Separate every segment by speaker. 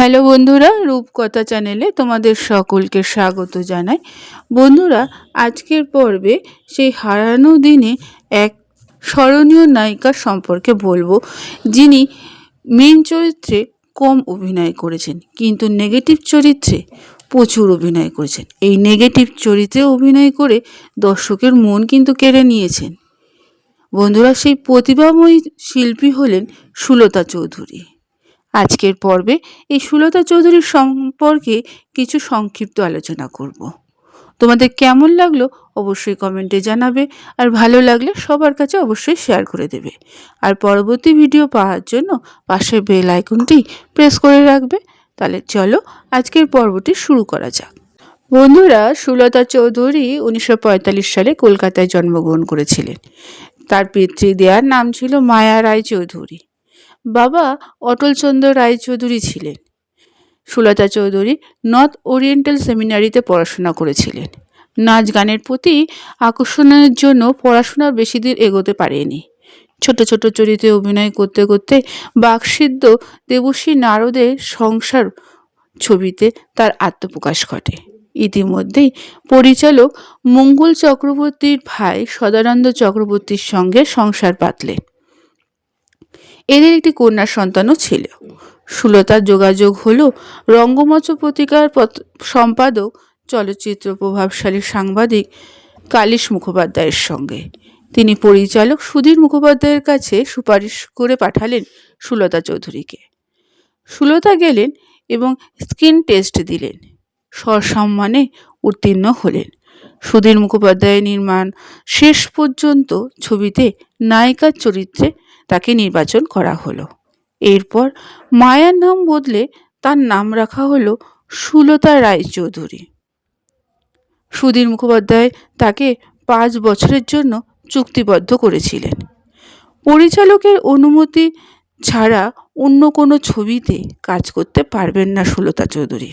Speaker 1: Hello বন্ধুরা, রূপকথা চ্যানেলে তোমাদের সকলকে স্বাগত জানাই। বন্ধুরা, আজকের পর্বে সেই হারানো দিনে এক স্মরণীয় নায়িকা সম্পর্কে বলবো, যিনি মেন চরিত্রে কম অভিনয় করেছেন কিন্তু নেগেটিভ চরিত্রে প্রচুর অভিনয় করেছেন। এই নেগেটিভ চরিত্রে অভিনয় করে দর্শকের মন কিন্তু কেড়ে নিয়েছেন। বন্ধুরা, সেই প্রতিভাময়ী শিল্পী হলেন সুলতা চৌধুরী। আজকের পর্বে এই সুলতা চৌধুরীর সম্পর্কে কিছু সংক্ষিপ্ত আলোচনা করব। তোমাদের কেমন লাগলো অবশ্যই কমেন্টে জানাবে, আর ভালো লাগলে সবার কাছে অবশ্যই শেয়ার করে দেবে। আর পরবর্তী ভিডিও পাওয়ার জন্য পাশে বেল আইকনটি প্রেস করে রাখবে। তাহলে চলো আজকের পর্বটি শুরু করা যাক। বন্ধুরা, সুলতা চৌধুরী 1945 সালে কলকাতায় জন্মগ্রহণ করেছিলেন। তার পিতৃদেয়ার নাম ছিল মায়া রায় চৌধুরী। বাবা অটলচন্দ্র রায়চৌধুরী ছিলেন। সুলতা চৌধুরী নর্থ ওরিয়েন্টাল সেমিনারিতে পড়াশোনা করেছিলেন। নাচ গানের প্রতি আকর্ষণের জন্য পড়াশোনা বেশি দূর এগোতে পারেনি। ছোট ছোট চরিত্রে অভিনয় করতে করতে বাকসিদ্ধ দেবশ্রী নারদের সংসার ছবিতে তার আত্মপ্রকাশ ঘটে। ইতিমধ্যেই পরিচালক মঙ্গল চক্রবর্তীর ভাই সদানন্দ চক্রবর্তীর সঙ্গে সংসার পাতলেন। এদের একটি কন্যা সন্তানও ছিল। সুলতার যোগাযোগ হলো রঙ্গমঞ্চ পত্রিকার সম্পাদক, চলচ্চিত্র প্রভাবশালী সাংবাদিক কালিশ মুখোপাধ্যায়ের সঙ্গে। তিনি পরিচালক সুধীর মুখোপাধ্যায়ের কাছে সুপারিশ করে পাঠালেন সুলতা চৌধুরীকে। সুলতা গেলেন এবং স্ক্রিন টেস্ট দিলেন। সসম্মানে উত্তীর্ণ হলেন। সুধীর মুখোপাধ্যায়ের নির্মাণ শেষ পর্যন্ত ছবিতে নায়িকার চরিত্রে তাকে নির্বাচন করা হলো। এরপর মায়ার নাম বদলে তার নাম রাখা হলো সুলতা রায়চৌধুরী। সুধীর মুখোপাধ্যায় তাকে 5 বছরের জন্য চুক্তিবদ্ধ করেছিলেন। পরিচালকের অনুমতি ছাড়া অন্য কোনো ছবিতে কাজ করতে পারবেন না সুলতা চৌধুরী।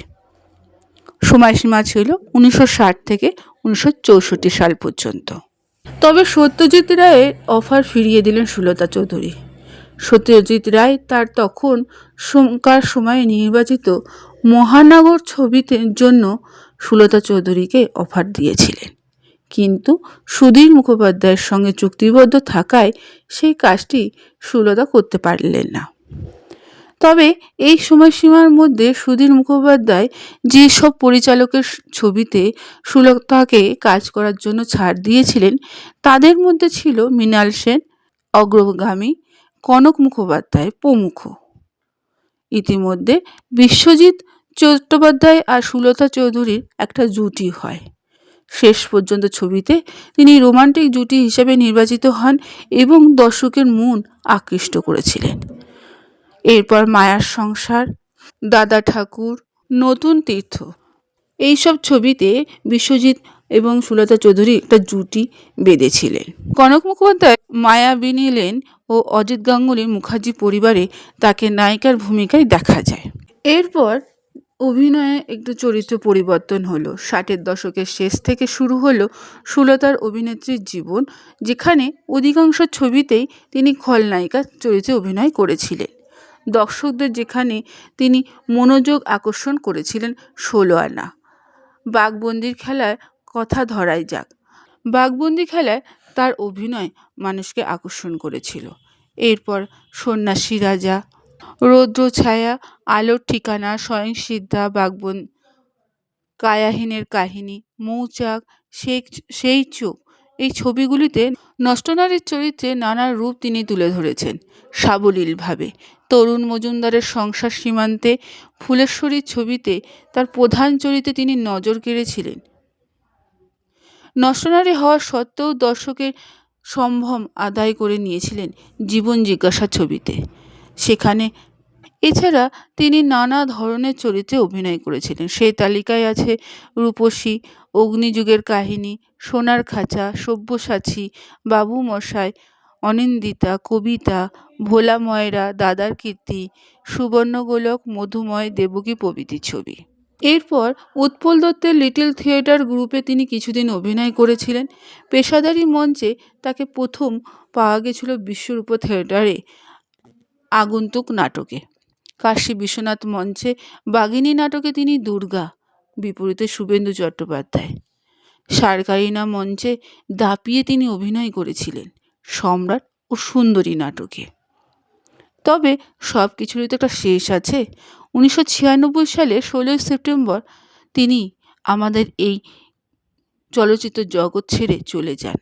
Speaker 1: সময়সীমা ছিল 1960 থেকে 1964 সাল পর্যন্ত। তবে সত্যজিৎ রায়ের অফার ফিরিয়ে দিলেন সুলতা চৌধুরী। সত্যজিৎ রায় তার তখনকার সময়ে নির্বাচিত মহানগর ছবিতে জন্য সুলতা চৌধুরীকে অফার দিয়েছিলেন, কিন্তু সুধীর মুখোপাধ্যায়ের সঙ্গে চুক্তিবদ্ধ থাকায় সেই কাজটি সুলতা করতে পারলেন না। তবে এই সময়সীমার মধ্যে সুধীর মুখোপাধ্যায় যেসব পরিচালকের ছবিতে সুলতাকে কাজ করার জন্য ছাড় দিয়েছিলেন, তাদের মধ্যে ছিল মৃণাল সেন, অগ্রগামী, কনক মুখোপাধ্যায় প্রমুখ। ইতিমধ্যে বিশ্বজিৎ চট্টোপাধ্যায় আর সুলতা চৌধুরীর একটা জুটি হয়। শেষ পর্যন্ত ছবিতে তিনি রোমান্টিক জুটি হিসেবে নির্বাচিত হন এবং দর্শকের মন আকৃষ্ট করেছিলেন। এরপর মায়ার সংসার, দাদা ঠাকুর, নতুন তীর্থ, এইসব ছবিতে বিশ্বজিৎ এবং সুলতা চৌধুরী একটা জুটি বেঁধেছিলেন। কনক মুখোপাধ্যায় মায়াবী নিলেন ও অজিত গাঙ্গুলির মুখার্জি পরিবারে তাকে নায়িকার ভূমিকায় দেখা যায়। এরপর অভিনয়ে একটু চরিত্র পরিবর্তন হলো। 60-এর দশকের শেষ থেকে শুরু হলো সুলতার অভিনেত্রীর জীবন, যেখানে অধিকাংশ ছবিতেই তিনি খলনায়িকার চরিত্রে অভিনয় করেছিলেন। দর্শকদের যেখানে তিনি মনোযোগ আকর্ষণ করেছিলেন 16 আনা, বাঘবন্দির খেলার কথা ধরাই যাক। বাঘবন্দি খেলায় তার অভিনয় মানুষকে আকর্ষণ করেছিল। এরপর সন্ন্যাসী রাজা, রৌদ্র ছায়া, আলোর ঠিকানা, স্বয়ংসিদ্ধা, বাঘবন্দি, কায়াহীনের কাহিনী, মৌচাক, সেই চোখ, এই ছবিগুলিতে নষ্টনারীর চরিত্রে নানা রূপ তিনি তুলে ধরেছেন সাবলীলভাবে। তরুণ মজুমদারের সংসার সীমান্তে, ফুলেশ্বরীর ছবিতে তার প্রধান চরিত্রে তিনি নজর কেড়েছিলেন। নষ্টনারী হওয়া সত্ত্বেও দর্শকের সম্ভ্রম আদায় করে নিয়েছিলেন জীবন জিজ্ঞাসা ছবিতে। সেখানে এছাড়া তিনি নানা ধরনের চরিত্রে অভিনয় করেছিলেন। সেই তালিকায় আছে রূপসী, অগ্নিযুগের কাহিনী, সোনার খাঁচা, সব্যসাচী, বাবু মশাই, অনিন্দিতা, কবিতা, ভোলা ময়রা, দাদার কীর্তি, সুবর্ণগোলক, মধুময়, দেবকী প্রভৃতি ছবি। এরপর উৎপল দত্তের লিটল থিয়েটার গ্রুপে তিনি কিছুদিন অভিনয় করেছিলেন। পেশাদারি মঞ্চে তাকে প্রথম পাওয়া গেছিল বিশ্বরূপ থিয়েটারে আগন্তুক নাটকে। কাশী বিশ্বনাথ মঞ্চে বাঘিনী নাটকে তিনি দুর্গা, বিপরীতে শুভেন্দু চট্টোপাধ্যায়। সারকারিনা মঞ্চে দাপিয়ে তিনি অভিনয় করেছিলেন সম্রাট ও সুন্দরী নাটকে। তবে সব কিছুরই তো একটা শেষ আছে। 1996 সালে 16 সেপ্টেম্বর তিনি আমাদের এই চলচ্চিত্র জগৎ ছেড়ে চলে যান।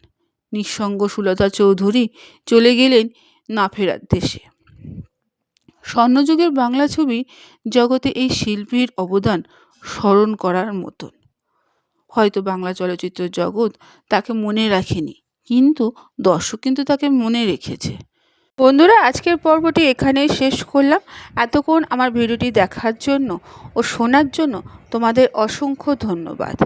Speaker 1: নিঃসঙ্গ সুলতা চৌধুরী চলে গেলেন না ফেরার দেশে। স্বর্ণযুগের বাংলা ছবি জগতে এই শিল্পীর অবদান স্মরণ করার মতন। হয়তো বাংলা চলচ্চিত্র জগৎ তাকে মনে রাখেনি, কিন্তু দর্শক কিন্তু তাকে মনে রেখেছে। বন্ধুরা, আজকের পর্বটি এখানেই শেষ করলাম। এতক্ষণ আমার ভিডিওটি দেখার জন্য ও শোনার জন্য তোমাদের অসংখ্য ধন্যবাদ।